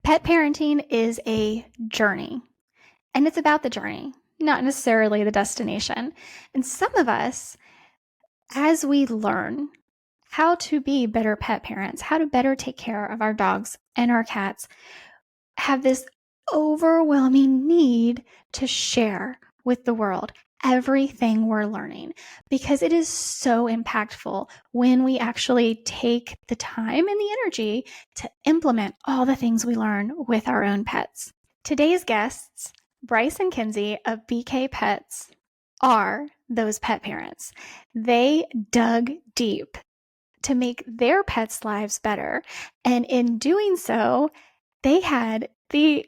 Pet parenting is a journey, and it's about the journey, not necessarily the destination. And some of us, as we learn how to be better pet parents, how to better take care of our dogs and our cats, have this overwhelming need to share with the world everything we're learning, because it is so impactful when we actually take the time and the energy to implement all the things we learn with our own pets. Today's guests, Bryce and Kenzie of BK Pets, are those pet parents. They dug deep to make their pets' lives better, and in doing so, they had the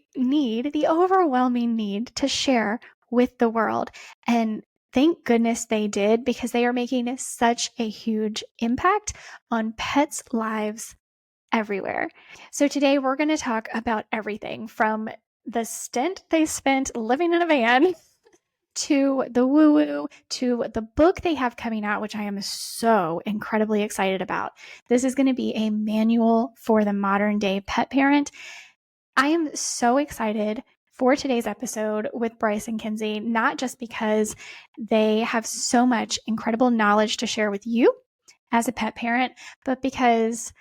overwhelming need to share with the world. And thank goodness they did, because they are making such a huge impact on pets' lives everywhere. So today we're going to talk about everything from the stint they spent living in a van to the woo-woo, to the book they have coming out, which I am so incredibly excited about. This is going to be a manual for the modern day pet parent. I am so excited for today's episode with Bryce and Kenzie, not just because they have so much incredible knowledge to share with you as a pet parent, but because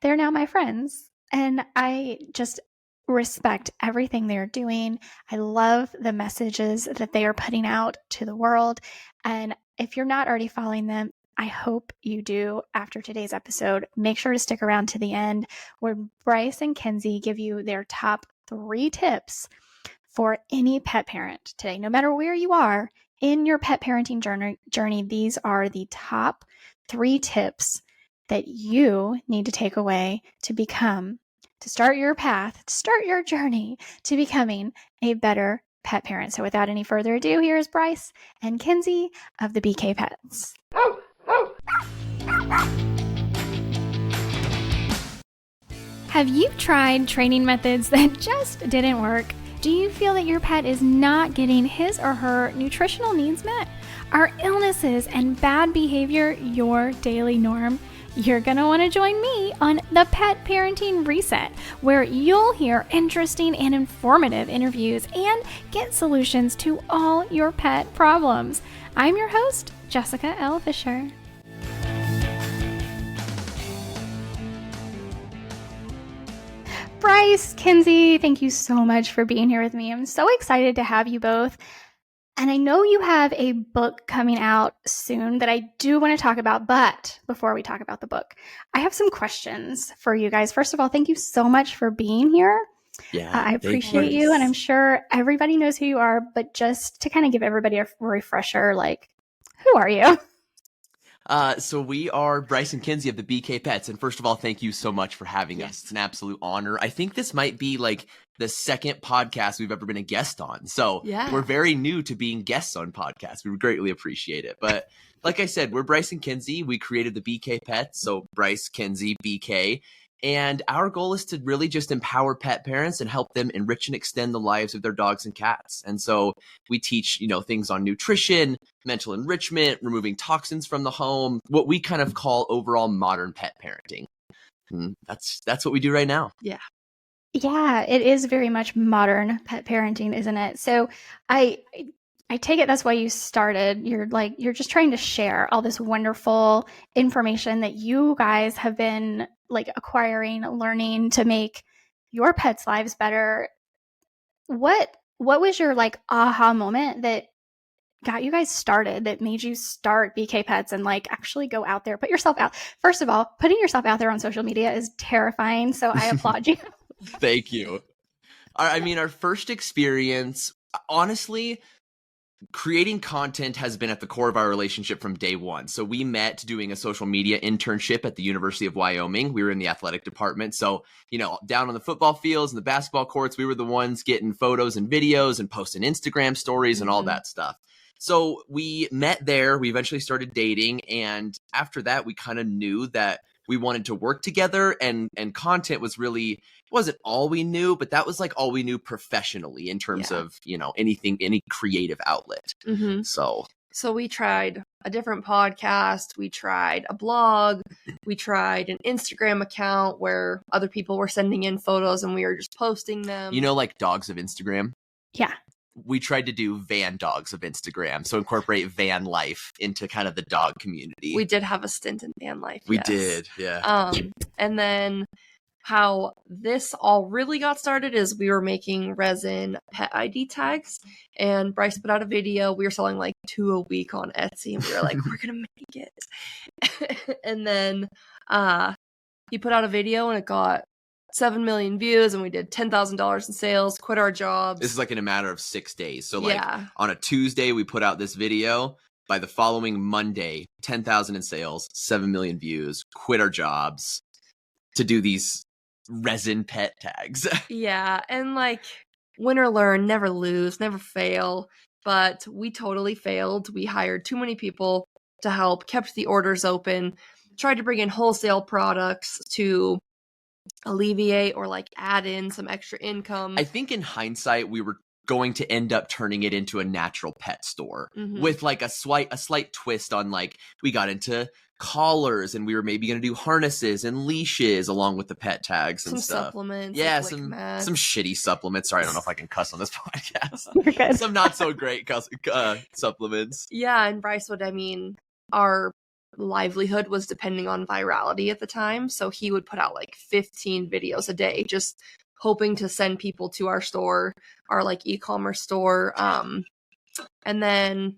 they're now my friends, and I just respect everything they're doing. I love the messages that they are putting out to the world. And if you're not already following them, I hope you do after today's episode. Make sure to stick around to the end, where Bryce and Kenzie give you their top 3 tips for any pet parent today. No matter where you are in your pet parenting journey, these are the top 3 tips that you need to take away to start your path, to start your journey to becoming a better pet parent. So without any further ado, here's Bryce and Kenzie of the BK Pets. Have you tried training methods that just didn't work? Do you feel that your pet is not getting his or her nutritional needs met? Are illnesses and bad behavior your daily norm? You're going to want to join me on the Pet Parenting Reset, where you'll hear interesting and informative interviews and get solutions to all your pet problems. I'm your host, Jessica L. Fisher. Bryce, Kenzie, thank you so much for being here with me. I'm so excited to have you both. And I know you have a book coming out soon that I do want to talk about, but before we talk about the book, I have some questions for you guys. First of all, thank you so much for being here. Yeah, I appreciate you, and I'm sure everybody knows who you are, but just to kind of give everybody a refresher, like, who are you? So we are Bryce and Kenzie of the BK Pets. And first of all, thank you so much for having us. It's an absolute honor. I think this might be like the second podcast we've ever been a guest on. So we're very new to being guests on podcasts. We would greatly appreciate it. But like I said, we're Bryce and Kenzie. We created the BK Pets. So Bryce, Kenzie, BK. And our goal is to really just empower pet parents and help them enrich and extend the lives of their dogs and cats. And so we teach, things on nutrition, mental enrichment, removing toxins from the home, what we kind of call overall modern pet parenting. And that's what we do right now. Yeah. Yeah, it is very much modern pet parenting, isn't it? So I take it that's why you started. You're just trying to share all this wonderful information that you guys have been acquiring, learning to make your pets' lives better. What was your aha moment that got you guys started, that made you start BK Pets and actually go out there, put yourself out? First of all, putting yourself out there on social media is terrifying, so I applaud you. Thank you. Our first experience, honestly, creating content has been at the core of our relationship from day one. So we met doing a social media internship at the University of Wyoming. We were in the athletic department. So, down on the football fields and the basketball courts, we were the ones getting photos and videos and posting Instagram stories and all that stuff. So we met there. We eventually started dating. And after that, we kind of knew that we wanted to work together, and content was really, it wasn't all we knew, but that was all we knew professionally in terms of, any creative outlet. So we tried a different podcast. We tried a blog. We tried an Instagram account where other people were sending in photos and we were just posting them. You know, like dogs of Instagram? Yeah. We tried to do van dogs of Instagram. So incorporate van life into kind of the dog community. We did have a stint in van life. We yes. did, yeah. And then how this all really got started is we were making resin pet ID tags, and Bryce put out a video. We were selling like 2 a week on Etsy, and we were like, we're going to make it. And then he put out a video, and it got 7 million views, and we did $10,000 in sales, quit our jobs. This is like in a matter of 6 days. So like on a Tuesday, we put out this video. By the following Monday, 10,000 in sales, 7 million views, quit our jobs to do these resin pet tags. Yeah, and like win or learn, never lose, never fail. But we totally failed. We hired too many people to help, kept the orders open, tried to bring in wholesale products to alleviate or like add in some extra income. I think in hindsight, we were going to end up turning it into a natural pet store with like a slight twist on like we got into collars and we were maybe going to do harnesses and leashes along with the pet tags and some stuff. Supplements. Yeah, like some shitty supplements. Sorry, I don't know if I can cuss on this podcast. You're good. Some not so great supplements. Yeah, and Bryce would, our livelihood was depending on virality at the time, so he would put out like 15 videos a day, just hoping to send people to our store, our like e-commerce store. And then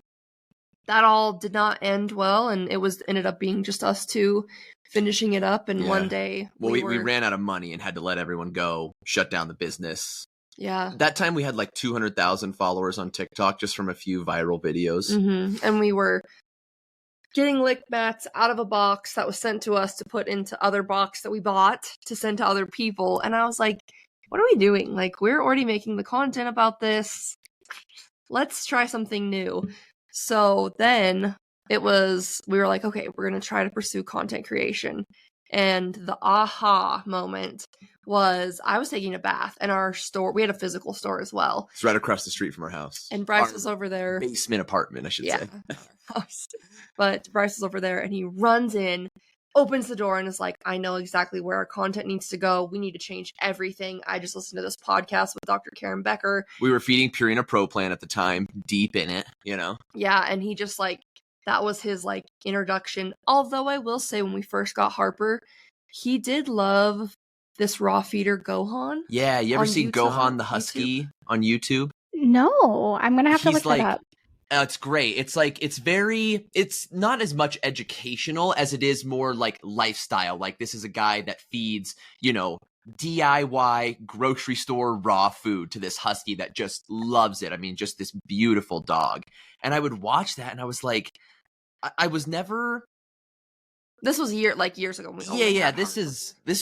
that all did not end well, and it ended up being just us two finishing it up. And one day we ran out of money and had to let everyone go, shut down the business. Yeah. That time we had like 200,000 followers on TikTok just from a few viral videos. And we were getting lick mats out of a box that was sent to us to put into other box that we bought to send to other people. And I was like, what are we doing? Like, we're already making the content about this. Let's try something new. So then we were like, okay, we're going to try to pursue content creation. And the aha moment was I was taking a bath in our store. We had a physical store as well. It's right across the street from our house. And Bryce was over there. Basement apartment, I should say. But Bryce was over there and he runs in, opens the door and is like, I know exactly where our content needs to go. We need to change everything. I just listened to this podcast with Dr. Karen Becker. We were feeding Purina Pro Plan at the time, deep in it, you know? Yeah, and he just like, that was his like introduction. Although I will say when we first got Harper, he did love this raw feeder Gohan. Yeah, you ever seen Gohan the Husky on YouTube? No, I'm going to have to look that up. It's great. It's like, it's not as much educational as it is more like lifestyle. Like this is a guy that feeds, you know, DIY grocery store raw food to this husky that just loves it. I mean, just this beautiful dog. And I would watch that and I was like, I was never... This was years ago. Yeah. This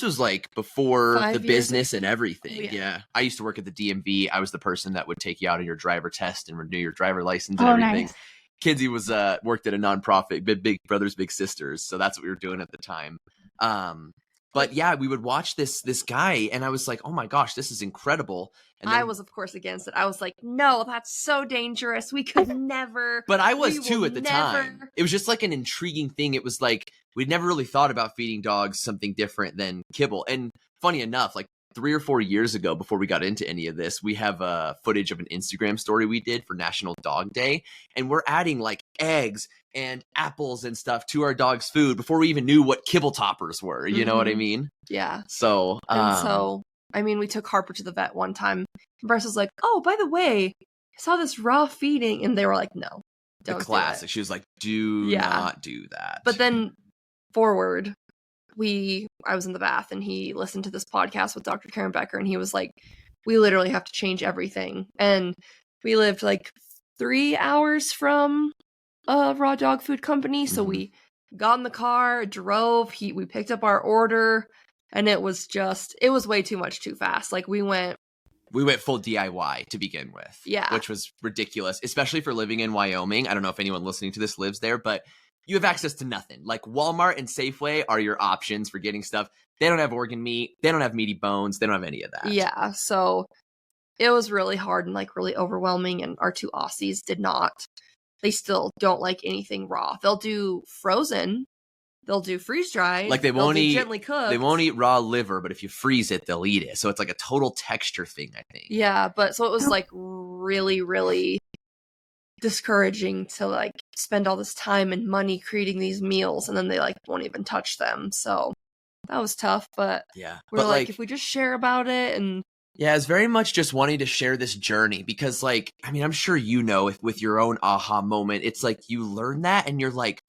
was like before the business and everything. Oh, yeah. I used to work at the DMV. I was the person that would take you out on your driver test and renew your driver license and everything. Nice. Kenzie was worked at a nonprofit, Big Brothers Big Sisters. So that's what we were doing at the time. But yeah, we would watch this guy and I was like, oh my gosh, this is incredible. And then, I was, of course, against it. I was like, no, that's so dangerous. We could never. But I was too at the time. It was just like an intriguing thing. It was like, we'd never really thought about feeding dogs something different than kibble. And funny enough, like 3 or 4 years ago, before we got into any of this, we have footage of an Instagram story we did for National Dog Day. And we're adding like eggs and apples and stuff to our dog's food before we even knew what kibble toppers were. You know what I mean? Yeah. So, we took Harper to the vet one time. And Bryce was like, oh, by the way, I saw this raw feeding. And they were like, no, don't. The classic. She was like, do not do that. But then forward, I was in the bath and he listened to this podcast with Dr. Karen Becker and he was like, we literally have to change everything. And we lived like 3 hours from a raw dog food company. So we got in the car, drove, we picked up our order, and it was way too much too fast. Like we went full DIY to begin with. Yeah. Which was ridiculous, especially for living in Wyoming. I don't know if anyone listening to this lives there, but you have access to nothing. Like Walmart and Safeway are your options for getting stuff. They don't have organ meat. They don't have meaty bones. They don't have any of that. Yeah. So it was really hard and like really overwhelming. And our 2 Aussies did not they still don't like anything raw. They'll do frozen, they'll do freeze dried, like they they'll won't do eat gently cooked. They won't eat raw liver, but if you freeze it, they'll eat it. So it's like a total texture thing, I think. Yeah, but so it was like really, really discouraging to like spend all this time and money creating these meals, and then they like won't even touch them. So that was tough, but Yeah. we're But like, if we just share about it, and yeah, it's very much just wanting to share this journey because, like, I mean, I'm sure you know if with your own aha moment, it's like you learn that and you're like,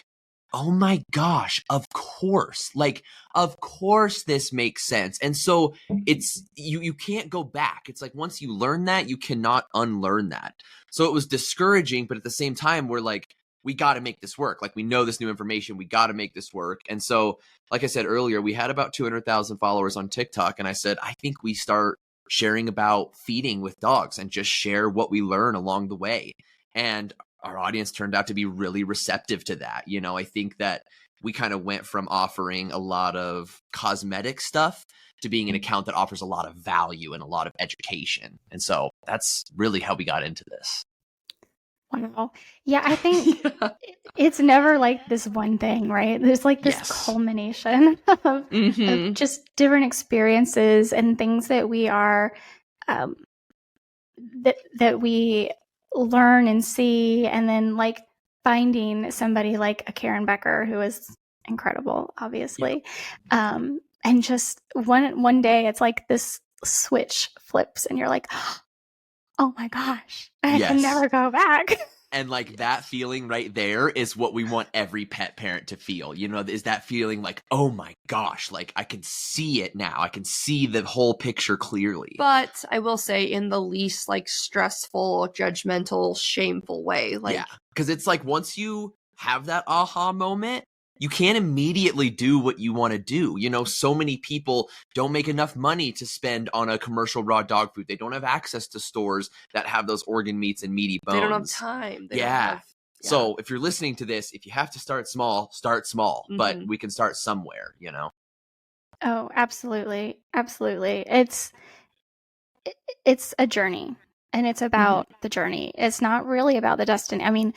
oh my gosh, of course. Like, of course this makes sense. And so it's you can't go back. It's like once you learn that, you cannot unlearn that. So it was discouraging, but at the same time, we're like, we got to make this work. Like, we know this new information, we got to make this work. And so, like I said earlier, we had about 200,000 followers on TikTok, and I said, I think we start sharing about feeding with dogs and just share what we learn along the way. And our audience turned out to be really receptive to that. You know, I think that we kind of went from offering a lot of cosmetic stuff to being an account that offers a lot of value and a lot of education. And so that's really how we got into this. Wow. Yeah, I think it's never like this one thing, right? There's like this culmination of just different experiences and things that we are that we learn and see, and then like finding somebody like a Karen Becker who is incredible, obviously. And just one day it's like this switch flips and you're like, oh my gosh, I can never go back. And like that feeling right there is what we want every pet parent to feel, you know, is that feeling like, oh my gosh, like I can see it now. I can see the whole picture clearly. But I will say in the least like stressful, judgmental, shameful way. Like, yeah, because it's like once you have that aha moment, you can't immediately do what you want to do. You know, so many people don't make enough money to spend on a commercial raw dog food. They don't have access to stores that have those organ meats and meaty bones. They don't have time. They don't have, So if you're listening to this, if you have to start small, but we can start somewhere, you know? Oh, absolutely. Absolutely. It's a journey, and it's about the journey. It's not really about the destination. I mean,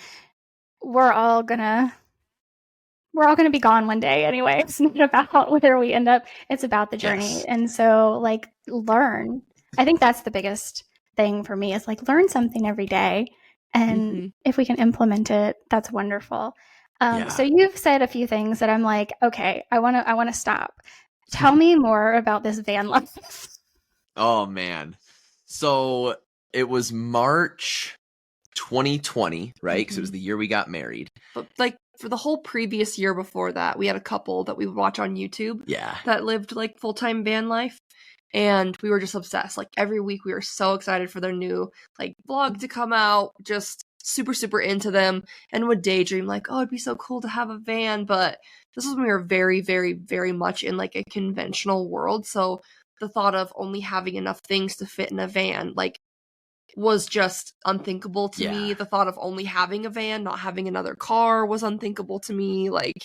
we're all gonna be gone one day anyway. It's not about where we end up. It's about the journey. Yes. And so like learn. I think that's the biggest thing for me is like learn something every day. And if we can implement it, that's wonderful. So you've said a few things that I'm like, okay, I want to stop. Tell me more about this van life. Oh man. So it was March 2020, right? Because it was the year we got married. But like for the whole previous year before that, we had a couple that we would watch on YouTube that lived like full-time van life. And we were just obsessed. Like every week we were so excited for their new like vlog to come out, just super, super into them, and would daydream like, oh, it'd be so cool to have a van. But this was when we were very, very, very much in like a conventional world. So the thought of only having enough things to fit in a van, like, was just unthinkable to me. The thought of only having a van, not having another car was unthinkable to me. Like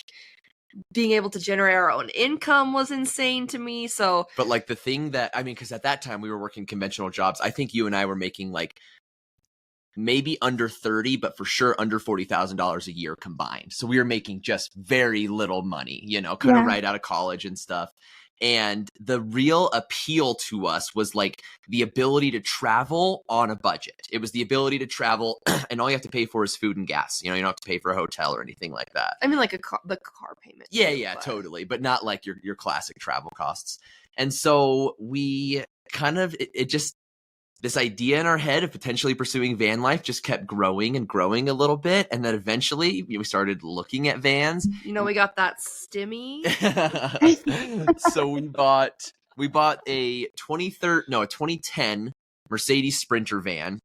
being able to generate our own income was insane to me. So, but like the thing that, I mean, because at that time we were working conventional jobs. I think you and I were making like maybe under 30, but for sure under $40,000 a year combined. So we were making just very little money, you know, kind of right out of college and stuff. And the real appeal to us was like the ability to travel on a budget. It was the ability to travel and all you have to pay for is food and gas. You know, you don't have to pay for a hotel or anything like that. I mean, like the car payment. Yeah, totally. But not like your classic travel costs. And so we kind of, it just, this idea in our head of potentially pursuing van life just kept growing and growing a little bit. And then eventually we started looking at vans. You know, we got that stimmy. So we bought a 2010 Mercedes Sprinter van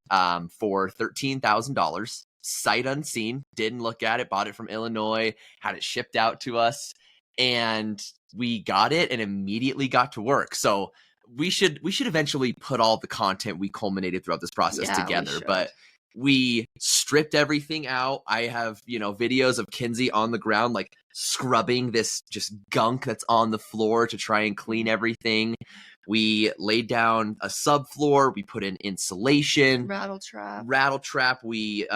for $13,000. Sight unseen, didn't look at it, bought it from Illinois, had it shipped out to us, and we got it and immediately got to work. So we should eventually put all the content we culminated throughout this process together, but we stripped everything out. I have, you know, videos of Kenzie on the ground, like scrubbing this just gunk that's on the floor to try and clean everything. We laid down a subfloor. We put in insulation, Rattle trap. We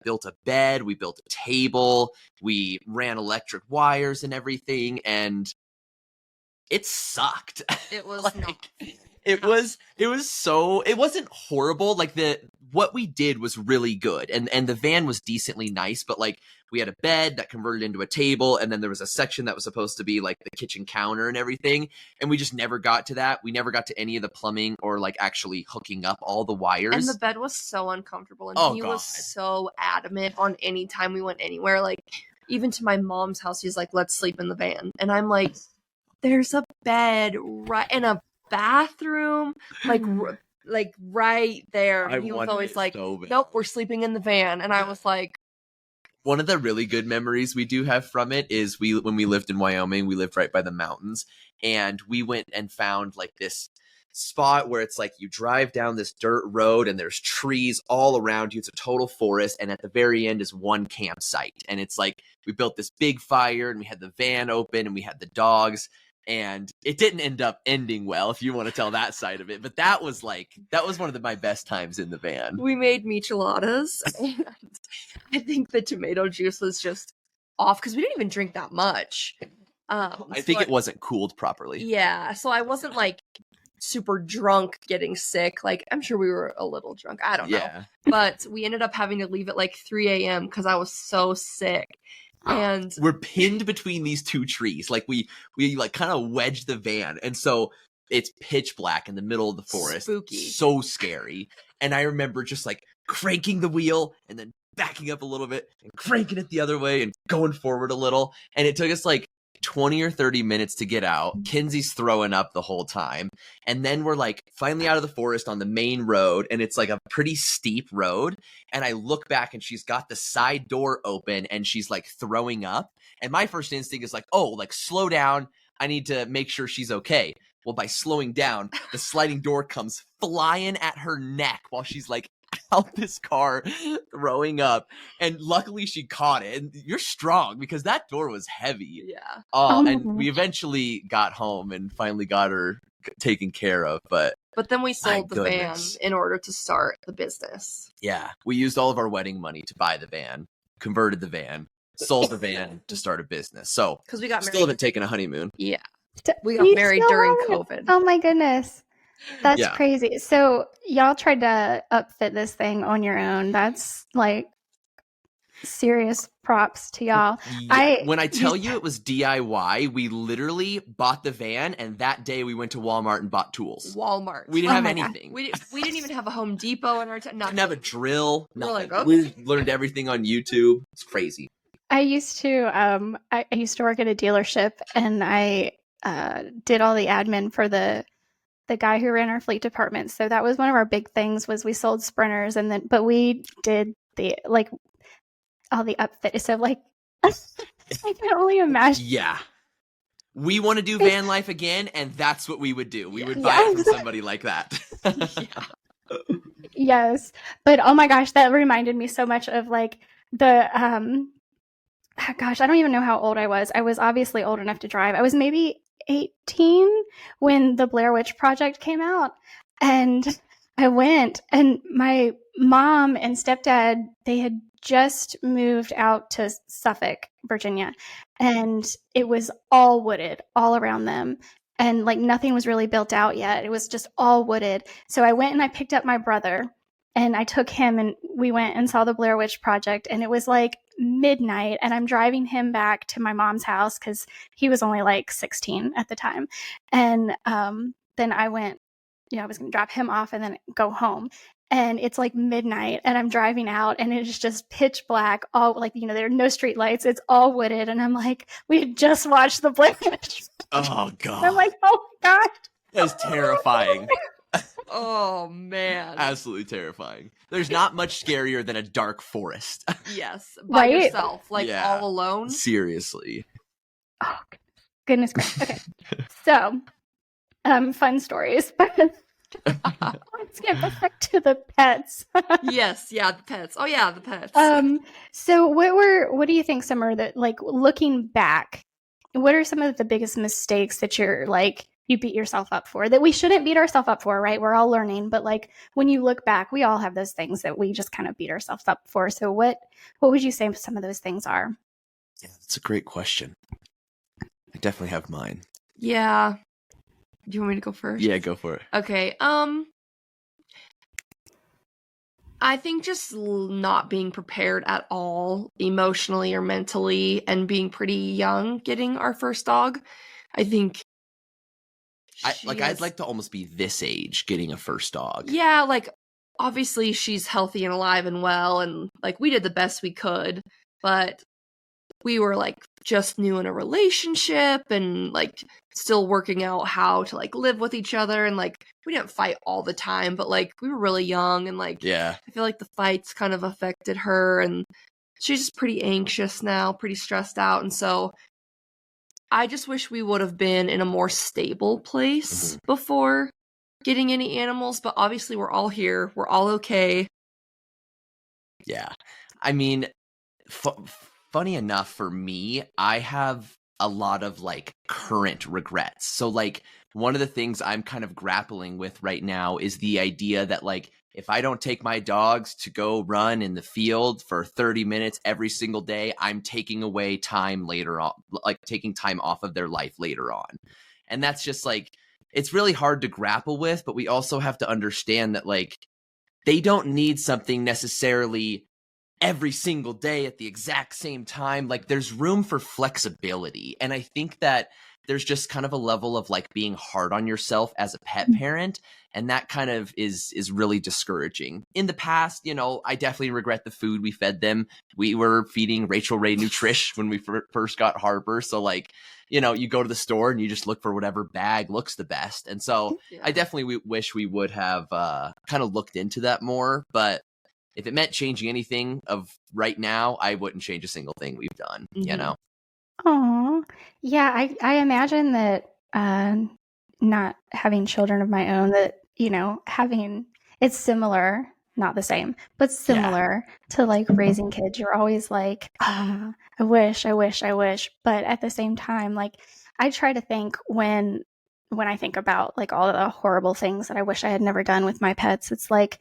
built a bed. We built a table. We ran electric wires and everything, and it sucked. It was like, it wasn't horrible. Like what we did was really good, and the van was decently nice, but like we had a bed that converted into a table, and then there was a section that was supposed to be like the kitchen counter and everything, and we just never got to that. We never got to any of the plumbing or like actually hooking up all the wires. And the bed was so uncomfortable, and he was so adamant on any time we went anywhere. Like even to my mom's house, he's like, "Let's sleep in the van," and I'm like, "There's a bed right in a bathroom, like right there." And he was always like, "Nope, we're sleeping in the van," and I was like. One of the really good memories we do have from it is when we lived in Wyoming, we lived right by the mountains, and we went and found like this spot where it's like you drive down this dirt road and there's trees all around you. It's a total forest, and at the very end is one campsite, and it's like we built this big fire and we had the van open and we had the dogs. And it didn't end up ending well, if you want to tell that side of it. But that was one of my best times in the van. We made micheladas. And I think the tomato juice was just off because we didn't even drink that much. I think it wasn't cooled properly. Yeah, so I wasn't like super drunk getting sick. Like I'm sure we were a little drunk. I don't know. Yeah. But we ended up having to leave at like 3 a.m. because I was so sick. And we're pinned between these two trees. Like we like kind of wedged the van. And so it's pitch black in the middle of the forest. Spooky. So scary. And I remember just like cranking the wheel and then backing up a little bit and cranking it the other way and going forward a little. And it took us like 20 or 30 minutes to get out. Kenzie's throwing up the whole time. And then we're like finally out of the forest on the main road, and it's like a pretty steep road. And I look back and she's got the side door open and she's like throwing up. And my first instinct is like, oh, like slow down. I need to make sure she's okay. Well, by slowing down, the sliding door comes flying at her neck while she's like out this car throwing up, and luckily she caught it. And you're strong because that door was heavy. Yeah. And we eventually got home and finally got her taken care of, but then we sold the van in order to start the business. Yeah, we used all of our wedding money to buy the van, converted the van, sold the van to start a business. So because we got married, still haven't taken a honeymoon. Yeah, we got married during COVID. Oh my goodness. That's crazy. So y'all tried to upfit this thing on your own. That's like serious props to y'all. Yeah. When I tell you it was DIY, we literally bought the van, and that day we went to Walmart and bought tools. Walmart. We didn't have anything. We didn't even have a Home Depot in our town. Didn't have a drill. We're like, okay. We learned everything on YouTube. It's crazy. I used to I used to work at a dealership, and I did all the admin for the guy who ran our fleet department. So that was one of our big things, was we sold sprinters, but we did the like all the upfit. So like I can only imagine. Yeah. We want to do van life again, and that's what we would do. We would buy it from somebody like that. Yes. But oh my gosh, that reminded me so much of like the gosh, I don't even know how old I was. I was obviously old enough to drive. I was maybe 18 when the Blair Witch Project came out, and I went, and my mom and stepdad, they had just moved out to Suffolk, Virginia, and it was all wooded all around them, and like nothing was really built out yet. It was just all wooded. So I went and I picked up my brother, and I took him, and we went and saw the Blair Witch Project, and it was like midnight, and I'm driving him back to my mom's house because he was only like 16 at the time. And then I went, I was going to drop him off and then go home. And it's like midnight, and I'm driving out, and it's just pitch black. All like, there are no street lights. It's all wooded. And I'm like, we had just watched the Blair Witch. Oh, God. And I'm like, oh, my God. That's terrifying. Oh, man. Absolutely terrifying. There's not much scarier than a dark forest. Yes. By yourself. Like, all alone. Seriously. Oh, goodness gracious. Okay. So, fun stories. Let's get back to the pets. Yes. Yeah, the pets. Oh, yeah, the pets. So what do you think, Summer, that, like, looking back, what are some of the biggest mistakes that you're, like, you beat yourself up for, that we shouldn't beat ourselves up for, right? We're all learning, but like when you look back, we all have those things that we just kind of beat ourselves up for. So what would you say some of those things are? Yeah, that's a great question. I definitely have mine. Yeah. Do you want me to go first? Yeah, go for it. Okay. I think just not being prepared at all emotionally or mentally and being pretty young getting our first dog. I think I'd like to almost be this age getting a first dog. Yeah, like obviously she's healthy and alive and well, and like we did the best we could, but we were like just new in a relationship and like still working out how to like live with each other, and like we didn't fight all the time, but like we were really young, and like Yeah, I feel like the fights kind of affected her, and she's just pretty anxious now, pretty stressed out, and so I just wish we would have been in a more stable place before getting any animals, but obviously we're all here. We're all okay. Yeah. I mean, funny enough for me, I have a lot of like current regrets. So like one of the things I'm kind of grappling with right now is the idea that like if I don't take my dogs to go run in the field for 30 minutes every single day, I'm taking away time later on, like taking time off of their life later on. And that's just like, it's really hard to grapple with, but we also have to understand that like they don't need something necessarily every single day at the exact same time. Like there's room for flexibility. And I think that there's just kind of a level of like being hard on yourself as a pet parent. And that kind of is really discouraging. In the past, you know, I definitely regret the food we fed them. We were feeding Rachel Ray Nutrish when we first got Harper. So like, you know, you go to the store and you just look for whatever bag looks the best. And so I definitely wish we would have kind of looked into that more. But if it meant changing anything of right now, I wouldn't change a single thing we've done, you know? Oh, yeah. I imagine that not having children of my own, that, you know, having, it's similar, not the same, but similar to like raising kids. You're always like, I wish. But at the same time, like I try to think when I think about like all the horrible things that I wish I had never done with my pets, it's like,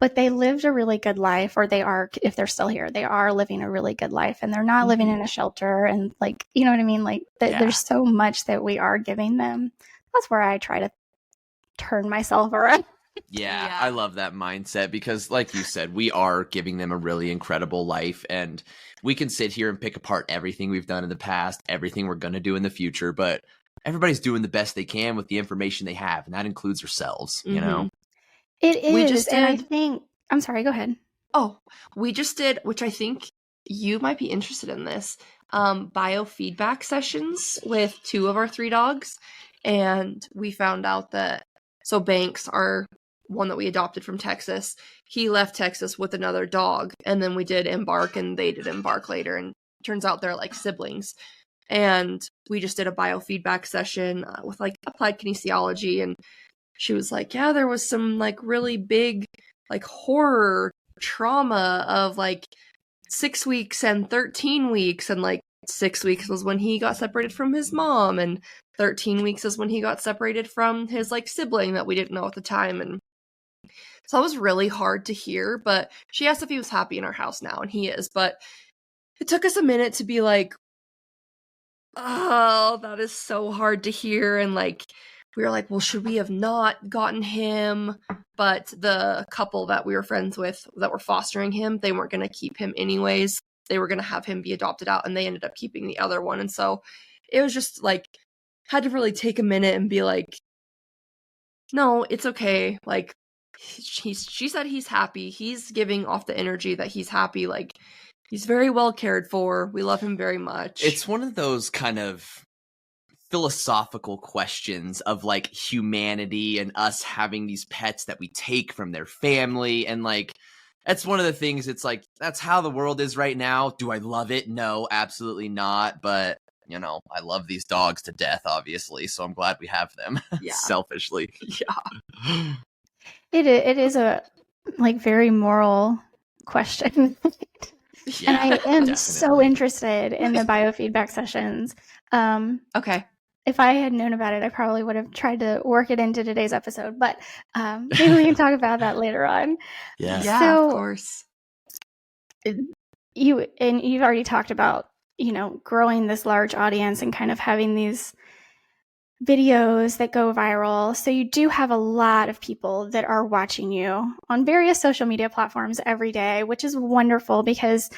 but they lived a really good life, or they are, if they're still here, they are living a really good life, and they're not living in a shelter. And like, you know what I mean? Like there's so much that we are giving them. That's where I try to turn myself around. Yeah, I love that mindset because like you said, we are giving them a really incredible life, and we can sit here and pick apart everything we've done in the past, everything we're going to do in the future, but everybody's doing the best they can with the information they have, and that includes ourselves, you know? It is, and I think, I'm sorry, go ahead. Oh, we just did, which I think you might be interested in this, biofeedback sessions with 2 of our 3 dogs, and we found out that, so Banks, our one that we adopted from Texas, he left Texas with another dog, and then we did Embark, and they did Embark later, and turns out they're like siblings. And we just did a biofeedback session with like applied kinesiology, and she was like, yeah, there was some like really big like horror trauma of like 6 weeks and 13 weeks, and like 6 weeks was when he got separated from his mom, and 13 weeks is when he got separated from his like sibling that we didn't know at the time. And so that was really hard to hear, but she asked if he was happy in our house now, and he is. But it took us a minute to be like, oh, that is so hard to hear. And like we were like, well, should we have not gotten him? But the couple that we were friends with that were fostering him, they weren't going to keep him anyways. They were going to have him be adopted out, and they ended up keeping the other one. And so it was just like, had to really take a minute and be like, no, it's okay. Like she said he's happy. He's giving off the energy that he's happy. Like he's very well cared for. We love him very much. It's one of those kind of philosophical questions of like humanity and us having these pets that we take from their family, and like that's one of the things. It's like that's how the world is right now. Do I love it? No, absolutely not. But you know, I love these dogs to death, obviously, so I'm glad we have them. Selfishly. It is a like very moral question. And I am so interested in the biofeedback sessions. Okay. if I had known about it, I probably would have tried to work it into today's episode, but maybe we can talk about that later on. Yeah, So, of course. You've already talked about, growing this large audience and kind of having these videos that go viral. So you do have a lot of people that are watching you on various social media platforms every day, which is wonderful because,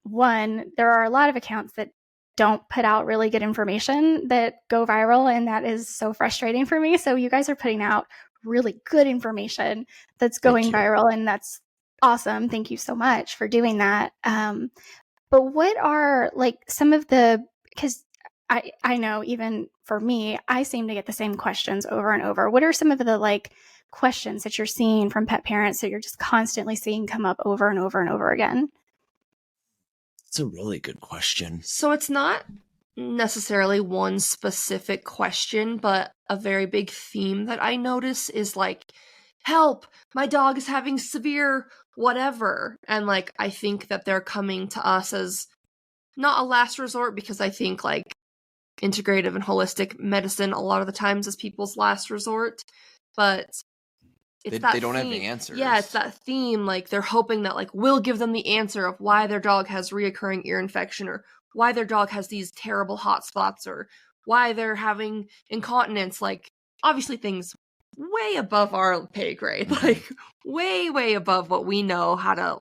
one, there are a lot of accounts that don't put out really good information that go viral, and that is so frustrating for me. So you guys are putting out really good information that's going viral, and that's awesome. Thank you so much for doing that. But what are like some of the, because I know even for me, I seem to get the same questions over and over. What are some of the like questions that you're seeing from pet parents that you're just constantly seeing come up over and over and over again? It's a really good question. So it's not necessarily one specific question, but a very big theme that I notice is like, help, my dog is having severe whatever. And like, I think that they're coming to us as not a last resort, because I think like integrative and holistic medicine a lot of the times is people's last resort, but it's they don't have the answers. Yeah, it's that theme. Like they're hoping that like we'll give them the answer of why their dog has reoccurring ear infection, or why their dog has these terrible hot spots, or why they're having incontinence. Like obviously things way above our pay grade, like way above what we know how to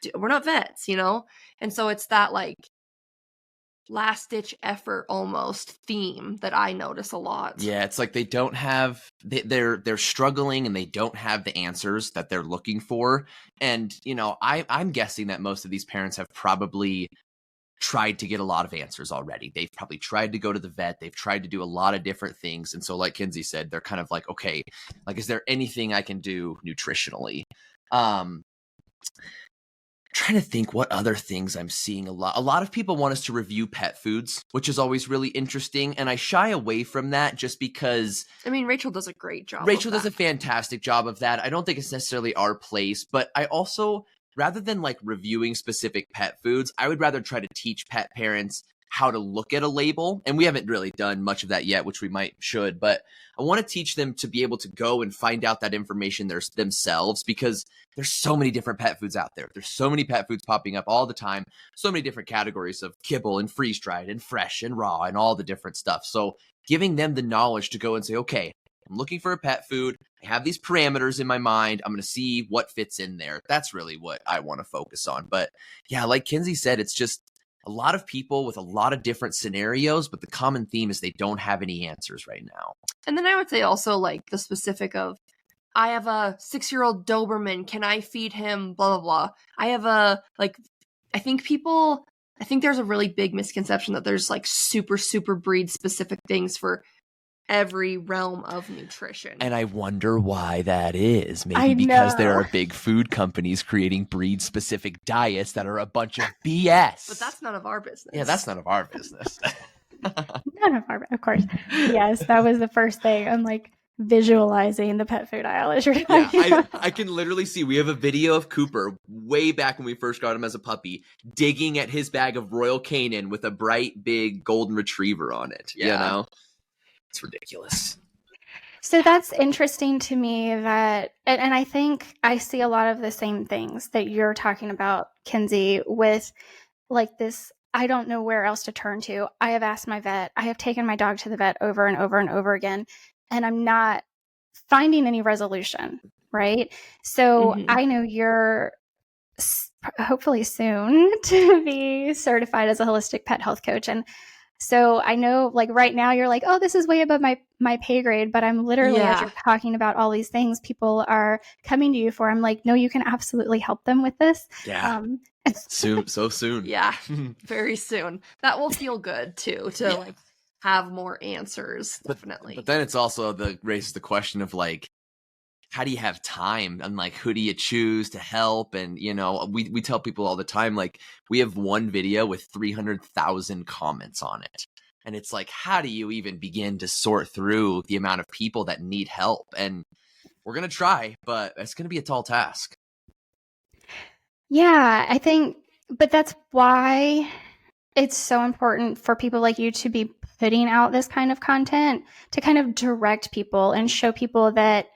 do. We're not vets, and so it's that like last ditch effort almost theme that I notice a lot. Yeah, it's like they don't have they're struggling and they don't have the answers that they're looking for. And I'm guessing that most of these parents have probably tried to get a lot of answers already. They've probably tried to go to the vet. They've tried to do a lot of different things. And so like Kenzie said, they're kind of like, okay, like, is there anything I can do nutritionally? Trying to think what other things I'm seeing a lot. A lot of people want us to review pet foods, which is always really interesting. And I shy away from that just because... I mean, Rachel does a great job. Rachel does a fantastic job of that. I don't think it's necessarily our place, but I also, rather than like reviewing specific pet foods, I would rather try to teach pet parents how to look at a label. And we haven't really done much of that yet, which we should, but I want to teach them to be able to go and find out that information themselves, because there's so many different pet foods out there. There's so many pet foods popping up all the time, so many different categories of kibble and freeze-dried and fresh and raw and all the different stuff. So giving them the knowledge to go and say, okay, I'm looking for a pet food. I have these parameters in my mind. I'm going to see what fits in there. That's really what I want to focus on. But yeah, like Kenzie said, it's just a lot of people with a lot of different scenarios, but the common theme is they don't have any answers right now. And then I would say also like the specific of, I have a 6-year-old Doberman. Can I feed him? Blah, blah, blah. I have I think there's a really big misconception that there's like super, super breed specific things for every realm of nutrition. And I wonder why that is. Maybe because there are big food companies creating breed specific diets that are a bunch of BS. But that's none of our business. Yeah, that's none of our business. None of our, of course. Yes, that was the first thing. I'm like visualizing the pet food aisle as you're talking. Yeah, I can literally see. We have a video of Cooper way back when we first got him as a puppy, digging at his bag of Royal Canin with a bright, big golden retriever on it. Yeah. It's ridiculous. So that's interesting to me that, and I think I see a lot of the same things that you're talking about, Kenzie, with like this, I don't know where else to turn to. I have asked my vet, I have taken my dog to the vet over and over and over again, and I'm not finding any resolution, right? So I know you're hopefully soon to be certified as a holistic pet health coach. And so I know like right now you're like, oh, this is way above my pay grade, but I'm literally, as you're talking about all these things people are coming to you for, I'm like, no, you can absolutely help them with this. Yeah. So soon. Yeah, very soon. That will feel good too, to like have more answers. Definitely. But then it's also raises the question of like, how do you have time, and like who do you choose to help? And we tell people all the time, like, we have one video with 300,000 comments on it, and it's like, how do you even begin to sort through the amount of people that need help? And we're gonna try, but it's gonna be a tall task. Yeah, I think, but that's why It's so important for people like you to be putting out this kind of content to kind of direct people and show people that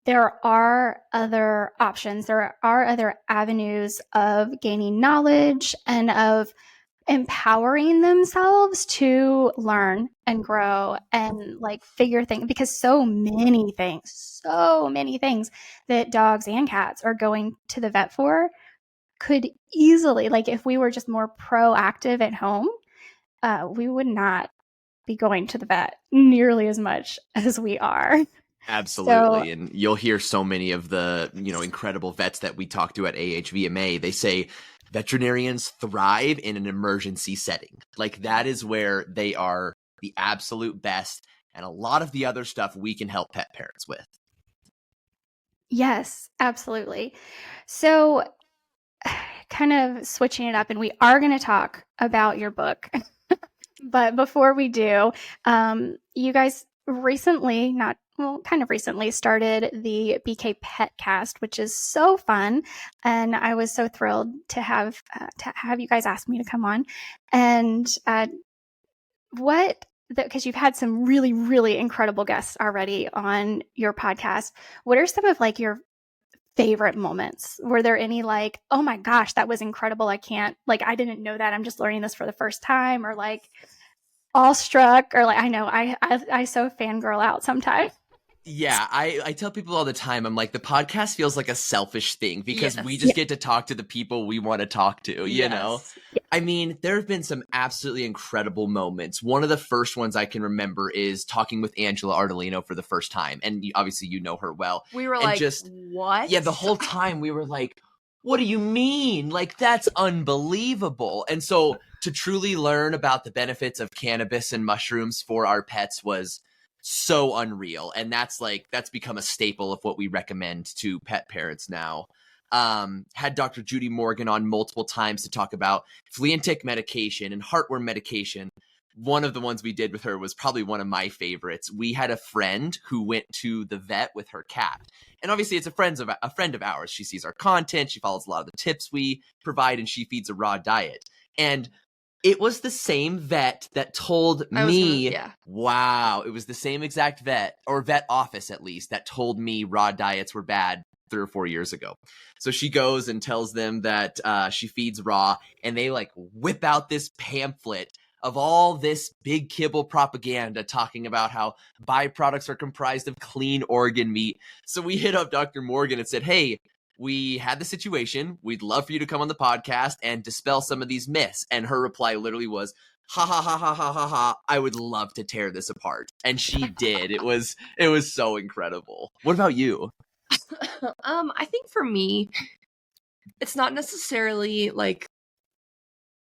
there are other options. There are other avenues of gaining knowledge and of empowering themselves to learn and grow and like figure things, because so many things that dogs and cats are going to the vet for could easily, like if we were just more proactive at home, we would not be going to the vet nearly as much as we are. Absolutely. So And you'll hear so many of the, incredible vets that we talk to at AHVMA. They say veterinarians thrive in an emergency setting. Like that is where they are the absolute best. And a lot of the other stuff we can help pet parents with. yes, absolutely. So kind of switching it up, and we are going to talk about your book. But before we do, you guys recently, kind of recently started the BK Pet Cast, which is so fun. And I was so thrilled to have you guys ask me to come on. And because you've had some really, really incredible guests already on your podcast, what are some of like your favorite moments? Were there any like, oh my gosh, that was incredible, I didn't know that, I'm just learning this for the first time, or like awestruck, or like, I know I so fangirl out sometimes. Yeah, I tell people all the time, I'm like, the podcast feels like a selfish thing because we just get to talk to the people we want to talk to, you know? I mean, there have been some absolutely incredible moments. One of the first ones I can remember is talking with Angela Ardolino for the first time. And obviously you know her well. We were and like, just, what? Yeah, the whole time we were like, what do you mean? Like, that's unbelievable. And so to truly learn about the benefits of cannabis and mushrooms for our pets was so unreal. And that's become a staple of what we recommend to pet parents now. Had Dr. Judy Morgan on multiple times to talk about flea and tick medication and heartworm medication. One of the ones we did with her was probably one of my favorites. We had a friend who went to the vet with her cat. And obviously it's a friend of ours. She sees our content. She follows a lot of the tips we provide, and she feeds a raw diet. And it was the same vet that told me, wow, it was the same exact vet, or vet office at least, that told me raw diets were bad 3 or 4 years ago. So she goes and tells them that she feeds raw, and they like whip out this pamphlet of all this big kibble propaganda talking about how byproducts are comprised of clean organ meat. So we hit up Dr. Morgan and said, hey, we had the situation. We'd love for you to come on the podcast and dispel some of these myths. And her reply literally was, ha ha ha ha ha ha ha. I would love to tear this apart. And she did. It was so incredible. What about you? I think for me, it's not necessarily like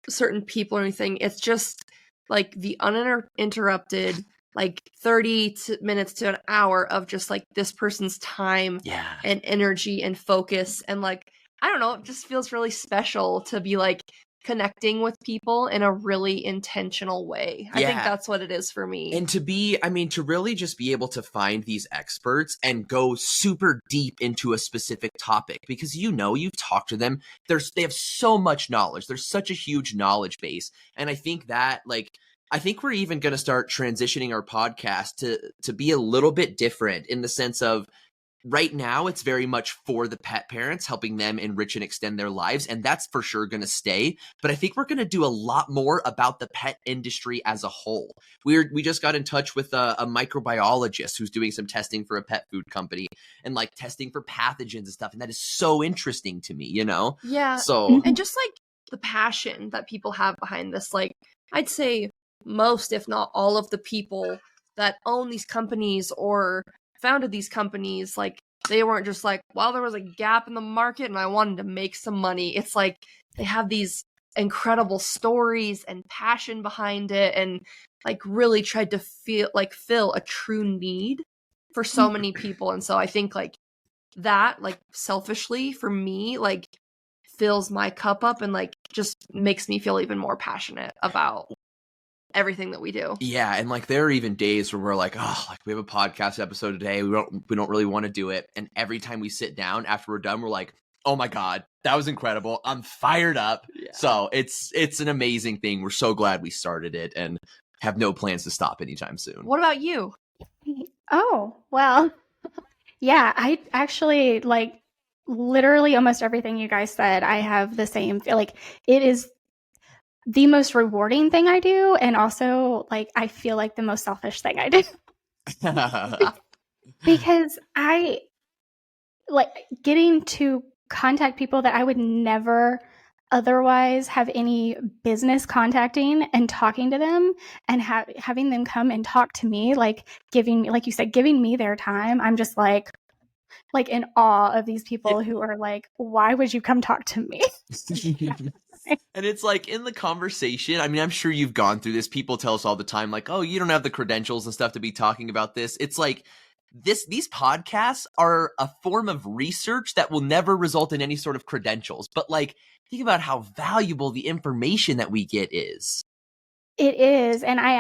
certain people or anything. It's just like the uninterrupted like 30 minutes to an hour of just like this person's time and energy and focus, and like I don't know, it just feels really special to be like connecting with people in a really intentional way. I think that's what it is for me. And to really just be able to find these experts and go super deep into a specific topic, because you've talked to them, they have so much knowledge. There's such a huge knowledge base. And I think that I think we're even going to start transitioning our podcast to be a little bit different, in the sense of right now it's very much for the pet parents, helping them enrich and extend their lives. And that's for sure going to stay. But I think we're going to do a lot more about the pet industry as a whole. We just got in touch with a microbiologist who's doing some testing for a pet food company, and like testing for pathogens and stuff. And that is so interesting to me, Yeah. So, and just like the passion that people have behind this, like I'd say most, if not all of the people that own these companies or founded these companies, like they weren't just like, well, there was a gap in the market and I wanted to make some money. It's like they have these incredible stories and passion behind it, and like really tried to fill a true need for so many people. And so I think like that, like selfishly for me, like fills my cup up and like just makes me feel even more passionate about everything that we do. Yeah, and like there are even days where we're like, oh, like we have a podcast episode today. We don't really want to do it. And every time we sit down after we're done, we're like, Oh my God, that was incredible. I'm fired up. Yeah. So it's an amazing thing. We're so glad we started it and have no plans to stop anytime soon. What about you? Oh, well, yeah, I actually like literally almost everything you guys said. I have the same feel. Like it is the most rewarding thing I do, and also like I feel like the most selfish thing I do because I like getting to contact people that I would never otherwise have any business contacting and talking to them and having them come and talk to me, like giving me, like you said, giving me their time. I'm just like in awe of these people who are like, why would you come talk to me? And it's like in the conversation, I mean, I'm sure you've gone through this. People tell us all the time, like, oh, you don't have the credentials and stuff to be talking about this. It's like these podcasts are a form of research that will never result in any sort of credentials. But like, think about how valuable the information that we get is. It is. And I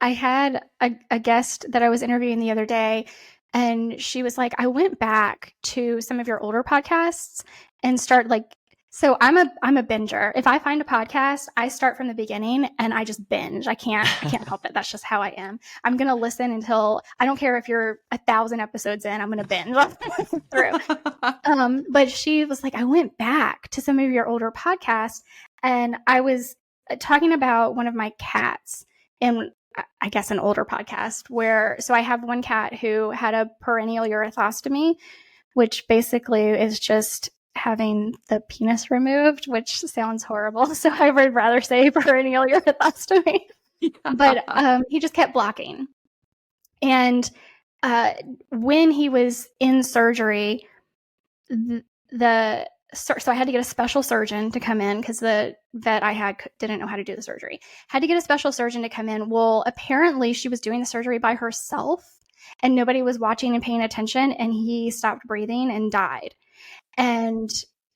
had a guest that I was interviewing the other day, and she was like, I went back to some of your older podcasts and start like, so I'm a binger. If I find a podcast, I start from the beginning and I just binge. I can't help it. That's just how I am. I'm going to listen until, I don't care if you're 1,000 episodes in, I'm going to binge through. But she was like, I went back to some of your older podcasts and I was talking about one of my cats in, I guess, an older podcast so I have one cat who had a perennial urethrostomy, which basically is just having the penis removed, which sounds horrible. So I would rather say perennial urethrostomy. But he just kept blocking. And when he was in surgery, so I had to get a special surgeon to come in because the vet I had didn't know how to do the surgery. Had to get a special surgeon to come in. Well, apparently she was doing the surgery by herself and nobody was watching and paying attention, and he stopped breathing and died. And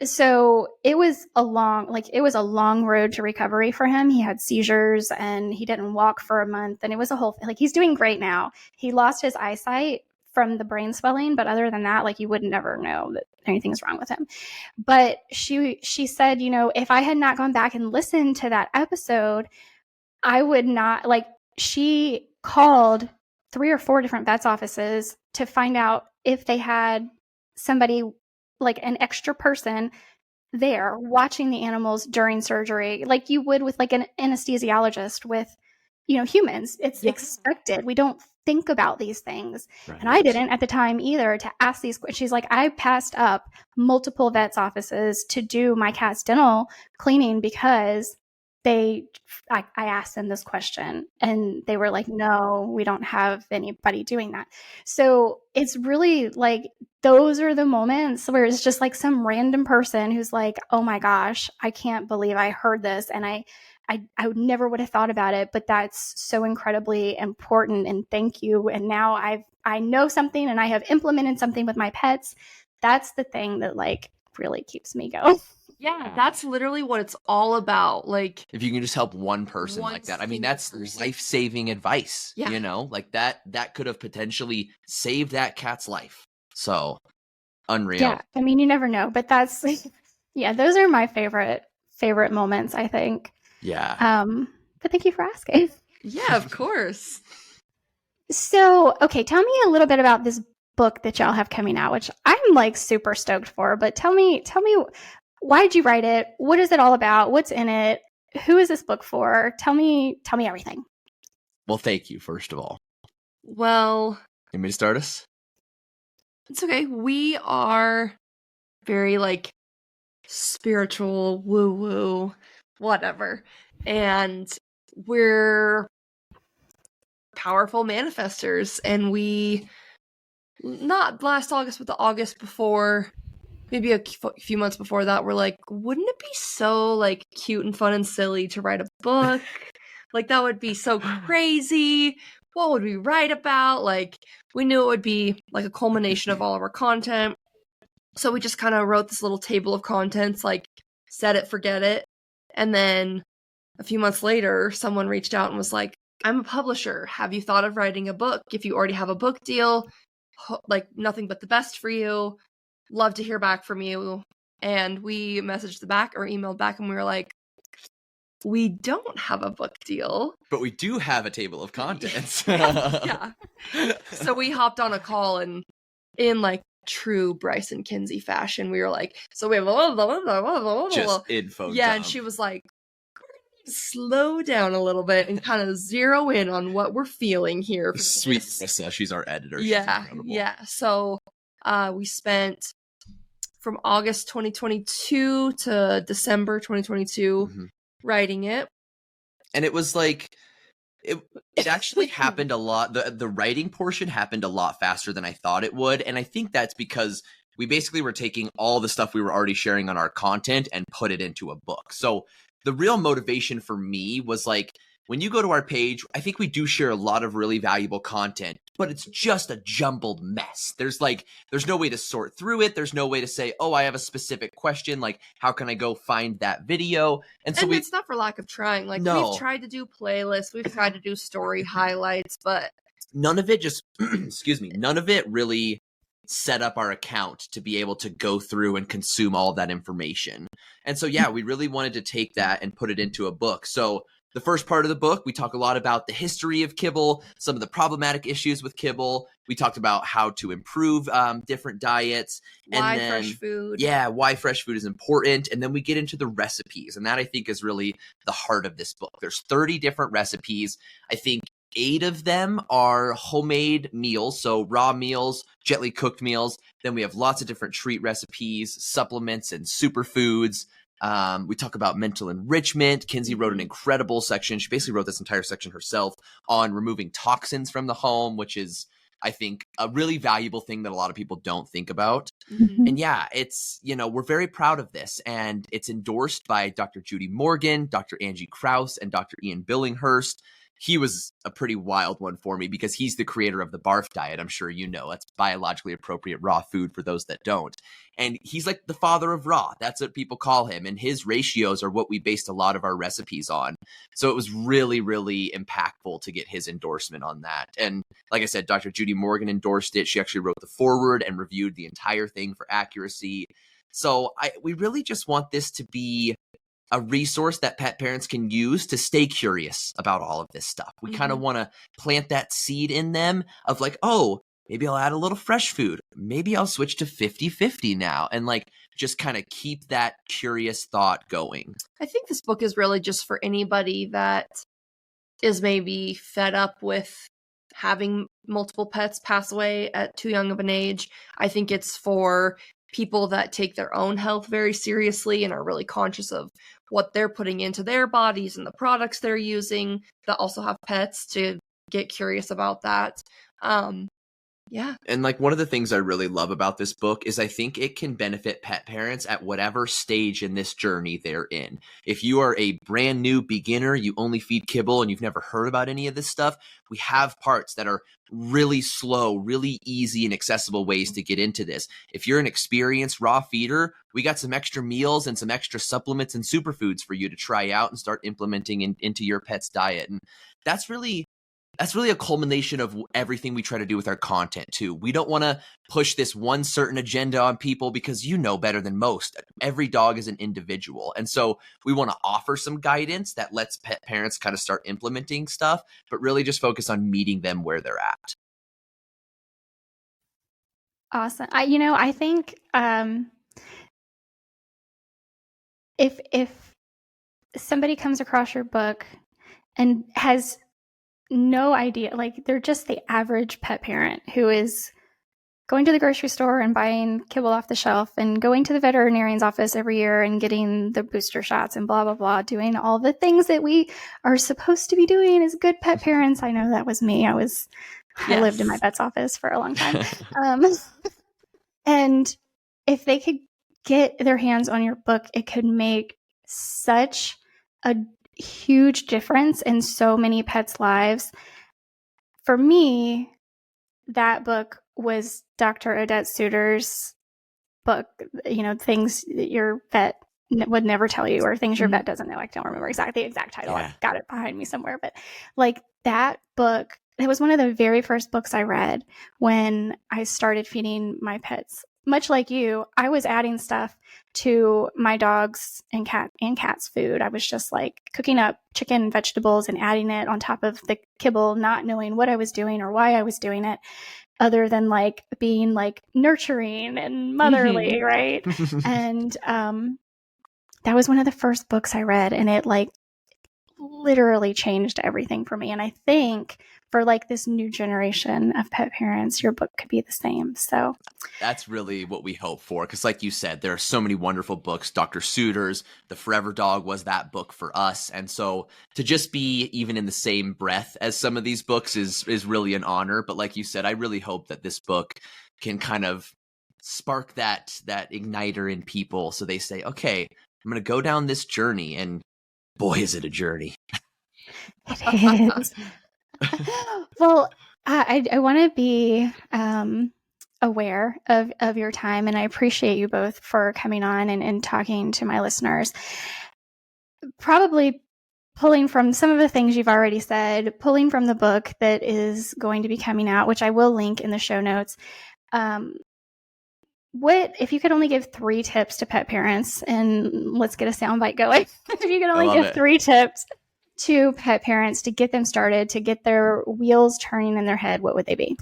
so it was a long road to recovery for him. He had seizures and he didn't walk for a month, and it was a whole, like, he's doing great now. He lost his eyesight from the brain swelling, but other than that, like, you would never know that anything's wrong with him. But she said, if I had not gone back and listened to that episode, I would not, like, she called 3 or 4 different vets' offices to find out if they had somebody, like an extra person there watching the animals during surgery, like you would with like an anesthesiologist with, humans. It's expected. We don't think about these things. Right. And I didn't at the time either to ask these questions. She's like, I passed up multiple vets' offices to do my cat's dental cleaning because I asked them this question and they were like, no, we don't have anybody doing that. So it's really like, those are the moments where it's just like some random person who's like, oh my gosh, I can't believe I heard this. And I never would have thought about it, but that's so incredibly important. And thank you. And now I know something and I have implemented something with my pets. That's the thing that like really keeps me going. Yeah, that's literally what it's all about. Like, if you can just help one person like that, I mean, that's life-saving advice. Yeah. Like that could have potentially saved that cat's life. So unreal. Yeah, I mean, you never know, but that's yeah, those are my favorite moments, I think. Yeah. But thank you for asking. Yeah, of course. So, okay, tell me a little bit about this book that y'all have coming out, which I'm like super stoked for. But tell me, why did you write it? What is it all about? What's in it? Who is this book for? Tell me everything. Well, thank you, first of all. Well, you want me to start us? It's okay. We are very like spiritual, woo-woo, whatever. And we're powerful manifestors. And we, not last August, but the August before, maybe a few months before that, we're like, wouldn't it be so like cute and fun and silly to write a book? Like, that would be so crazy. What would we write about? Like, we knew it would be like a culmination of all of our content. So we just kind of wrote this little table of contents, like set it, forget it. And then a few months later, someone reached out and was like, I'm a publisher. Have you thought of writing a book? If you already have a book deal, like nothing but the best for you. love to hear back from you. And we messaged back or emailed back, and we were like, we don't have a book deal, but we do have a table of contents. Yeah. So we hopped on a call, and in like true Bryce and Kenzie fashion, we were like, so we have just info yeah, dump. and she was like, slow down a little bit and kind of zero in on what we're feeling here. Sweet Marissa, she's our editor. Yeah, yeah. So we spent from August 2022 to December 2022 writing it. And it was like, it actually happened a lot. The writing portion happened a lot faster than I thought it would. And I think that's because we basically were taking all the stuff we were already sharing on our content and put it into a book. So the real motivation for me was like, when you go to our page, I think we do share a lot of really valuable content, but it's just a jumbled mess. There's no way to sort through it. There's no way to say, oh, I have a specific question. Like, how can I go find that video? And so it's not for lack of trying. Like, we've tried to do playlists. We've tried to do story highlights, but none of it just, excuse me, none of it really set up our account to be able to go through and consume all of that information. And so, yeah, we really wanted to take that and put it into a book. So the first part of the book, we talk a lot about the history of kibble, some of the problematic issues with kibble. We talked about how to improve different diets. Why fresh food. Yeah, why fresh food is important. And then we get into the recipes. And that, I think, is really the heart of this book. There's 30 different recipes. I think 8 of them are homemade meals, so raw meals, gently cooked meals. Then we have lots of different treat recipes, supplements, and superfoods. We talk about mental enrichment. Kenzie wrote an incredible section. She basically wrote this entire section herself on removing toxins from the home, which is, I think, a really valuable thing that a lot of people don't think about. And yeah, it's, we're very proud of this. And it's endorsed by Dr. Judy Morgan, Dr. Angie Krause, and Dr. Ian Billinghurst. He was a pretty wild one for me because he's the creator of the BARF diet. I'm sure you know. That's biologically appropriate raw food for those that don't. And he's like the father of raw. That's what people call him. And his ratios are what we based a lot of our recipes on. So it was really, really impactful to get his endorsement on that. And like I said, Dr. Judy Morgan endorsed it. She actually wrote the foreword and reviewed the entire thing for accuracy. So we really just want this to be a resource that pet parents can use to stay curious about all of this stuff. We kind of want to plant that seed in them of like, oh, maybe I'll add a little fresh food. Maybe I'll switch to 50-50 now. And like, just kind of keep that curious thought going. I think this book is really just for anybody that is maybe fed up with having multiple pets pass away at too young of an age. I think it's for people that take their own health very seriously and are really conscious of what they're putting into their bodies and the products they're using, that also have pets, to get curious about that. Yeah. And like, one of the things I really love about this book is I think it can benefit pet parents at whatever stage in this journey they're in. If you are a brand new beginner, you only feed kibble and you've never heard about any of this stuff, we have parts that are really slow, really easy and accessible ways to get into this. If you're an experienced raw feeder, we got some extra meals and some extra supplements and superfoods for you to try out and start implementing into your pet's diet. And that's really a culmination of everything we try to do with our content too. We don't want to push this one certain agenda on people because you know better than most. Every dog is an individual. And so we want to offer some guidance that lets pet parents kind of start implementing stuff, but really just focus on meeting them where they're at. Awesome. I think if somebody comes across your book and has no idea, like they're just the average pet parent who is going to the grocery store and buying kibble off the shelf and going to the veterinarian's office every year and getting the booster shots and blah, blah, blah, doing all the things that we are supposed to be doing as good pet parents. I know that was me. I lived in my vet's office for a long time. And if they could get their hands on your book, it could make such a huge difference in so many pets' lives. For me, that book was Dr. Odette Suter's book, things that your vet would never tell you, or things your vet doesn't know. I don't remember the exact title. Yeah. I've got it behind me somewhere. But like that book, it was one of the very first books I read when I started feeding my pets much like you, I was adding stuff to my dogs and cats' food. I was just like cooking up chicken and vegetables and adding it on top of the kibble, not knowing what I was doing or why I was doing it, other than like being like nurturing and motherly, right? And that was one of the first books I read, and it like literally changed everything for me. And I think for like this new generation of pet parents, your book could be the same. So that's really what we hope for. Because like you said, there are so many wonderful books. Dr. Seuter's The Forever Dog was that book for us. And so to just be even in the same breath as some of these books is really an honor. But like you said, I really hope that this book can kind of spark that igniter in people. So they say, okay, I'm going to go down this journey. And boy, is it a journey. It is. Well, I want to be aware of your time, and I appreciate you both for coming on and talking to my listeners. Probably pulling from some of the things you've already said, pulling from the book that is going to be coming out, which I will link in the show notes. What if you could only give 3 tips to pet parents, and let's get a soundbite going. If you could only give 3 tips to pet parents to get them started, to get their wheels turning in their head, what would they be?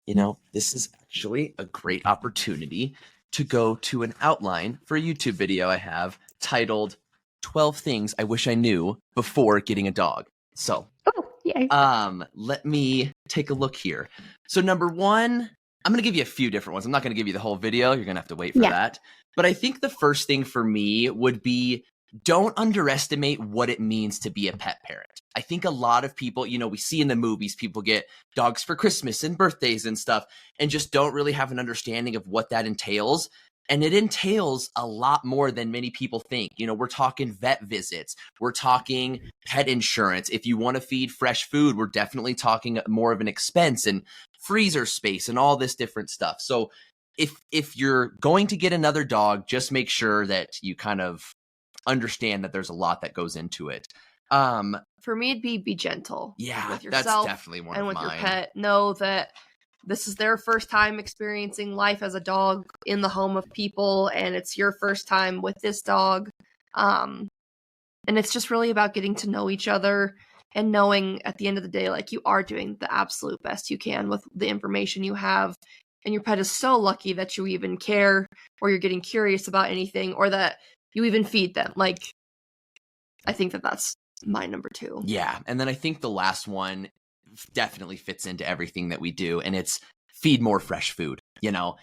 You know, this is actually a great opportunity to go to an outline for a YouTube video I have titled 12 Things I Wish I Knew Before Getting a Dog. So, let me take a look here. So number 1, I'm going to give you a few different ones. I'm not going to give you the whole video. You're going to have to wait for that. But I think the first thing for me would be, don't underestimate what it means to be a pet parent. I think a lot of people, you know, we see in the movies, people get dogs for Christmas and birthdays and stuff, and just don't really have an understanding of what that entails. And it entails a lot more than many people think. You know, we're talking vet visits. We're talking pet insurance. If you want to feed fresh food, we're definitely talking more of an expense and freezer space and all this different stuff. So if you're going to get another dog, just make sure that you kind of understand that there's a lot that goes into it. For me, it'd be gentle. Yeah, with yourself, that's definitely one and of with mine. Your pet. Know that this is their first time experiencing life as a dog in the home of people, and it's your first time with this dog. And it's just really about getting to know each other and knowing at the end of the day, like, you are doing the absolute best you can with the information you have. And your pet is so lucky that you even care, or you're getting curious about anything, or that you even feed them. Like, I think that's my number 2. Yeah. And then I think the last one definitely fits into everything that we do, and it's feed more fresh food. You know,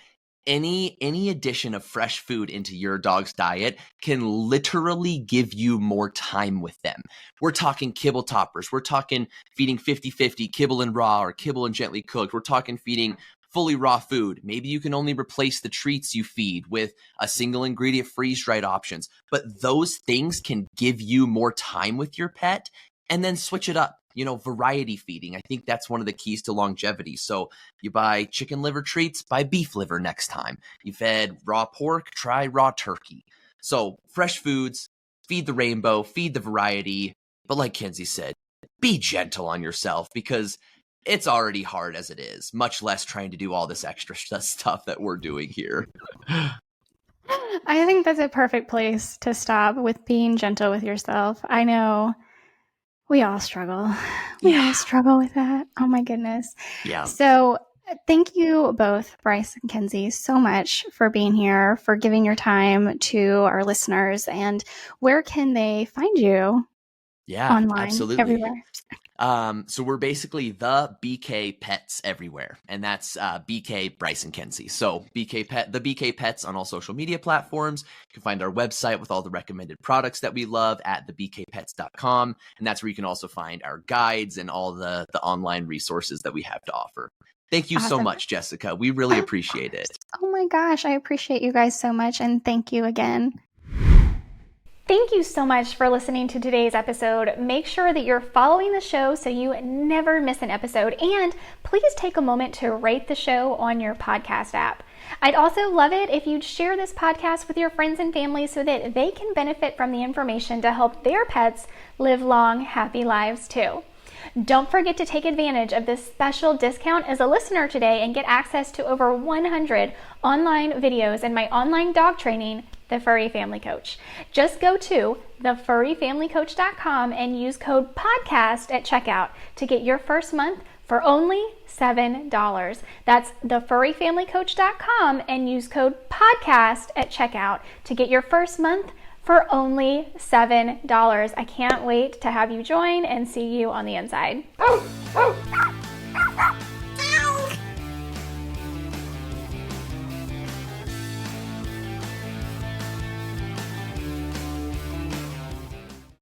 any addition of fresh food into your dog's diet can literally give you more time with them. We're talking kibble toppers. We're talking feeding 50-50 kibble and raw or kibble and gently cooked. We're talking feeding fully raw food. Maybe you can only replace the treats you feed with a single ingredient freeze-dried options. But those things can give you more time with your pet, and then switch it up. You know, variety feeding. I think that's one of the keys to longevity. So you buy chicken liver treats, buy beef liver next time. You fed raw pork, try raw turkey. So fresh foods, feed the rainbow, feed the variety. But like Kenzie said, be gentle on yourself, because it's already hard as it is, much less trying to do all this extra stuff that we're doing here. I think that's a perfect place to stop, with being gentle with yourself. I know we all struggle. We all struggle with that. Oh my goodness. Yeah. So thank you both, Bryce and Kenzie, so much for being here, for giving your time to our listeners. And where can they find you? Yeah, online, absolutely. everywhere. So we're basically the BK Pets everywhere, and that's BK Bryce and Kenzie. So the BK Pets on all social media platforms. You can find our website with all the recommended products that we love at thebkpets.com, and that's where you can also find our guides and all the online resources that we have to offer. Thank you so much, Jessica. We really appreciate it. Oh my gosh, I appreciate you guys so much, and thank you again. Thank you so much for listening to today's episode. Make sure that you're following the show so you never miss an episode, and please take a moment to rate the show on your podcast app. I'd also love it if you'd share this podcast with your friends and family so that they can benefit from the information to help their pets live long, happy lives too. Don't forget to take advantage of this special discount as a listener today and get access to over 100 online videos and my online dog training, The Furry Family Coach. Just go to thefurryfamilycoach.com and use code PODCAST at checkout to get your first month for only $7. That's thefurryfamilycoach.com and use code PODCAST at checkout to get your first month for only $7. I can't wait to have you join and see you on the inside.